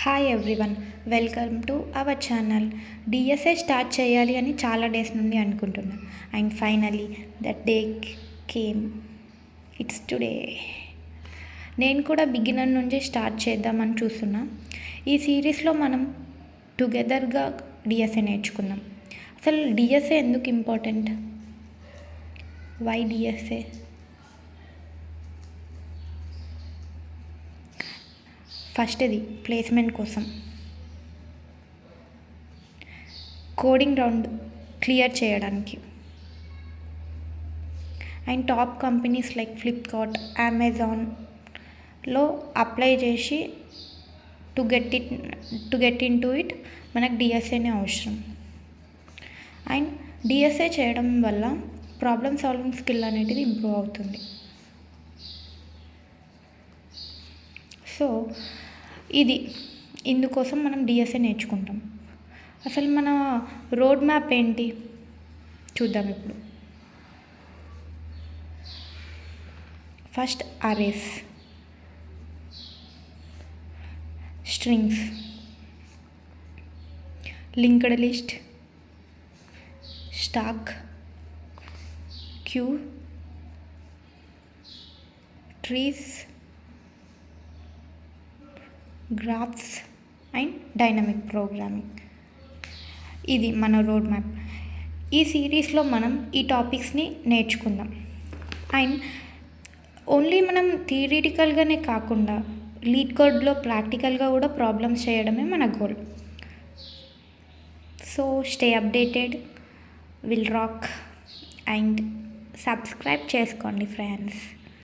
Hi everyone, welcome to our channel. DSA start చేయాలి అని చాలా డేస్ నుండి అనుకుంటున్నా. And finally that day came. It's today. నేను కూడా బిగినర్ నుంచి స్టార్ట్ చేద్దామని చూస్తున్నా. ఈ సిరీస్లో మనం టుగెదర్గా డిఎస్ఏ నేర్చుకుందాం. అసలు డిఎస్ఏ ఎందుకు ఇంపార్టెంట్? Why DSA? ఫస్ట్ది ప్లేస్మెంట్ కోసం, కోడింగ్ రౌండ్ క్లియర్ చేయడానికి, and top companies like Flipkart, అమెజాన్లో అప్లై చేసి to get in to it మనకు డిఎస్ఏనే అవసరం. అండ్ డిఎస్ఏ చేయడం వల్ల ప్రాబ్లమ్ సాల్వింగ్ స్కిల్ అనేది ఇంప్రూవ్ అవుతుంది. సో ఇందుకోసం మనం డిఎస్ఏ నేర్చుకుంటాం. అసలు మన రోడ్ మ్యాప్ ఏంటి చూద్దాం ఇప్పుడు. First arrays, strings, linked list, stack, queue, trees, graphs and dynamic programming. ఇది మన రోడ్ మ్యాప్. ఈ సిరీస్లో మనం ఈ టాపిక్స్ని నేర్చుకుందాం. అండ్ ఓన్లీ మనం థియరిటికల్గానే కాకుండా లీడ్ కోడ్లో ప్రాక్టికల్గా కూడా ప్రాబ్లమ్స్ చేయడమే మన goal. So stay updated, will rock and subscribe చేసుకోండి ఫ్రెండ్స్.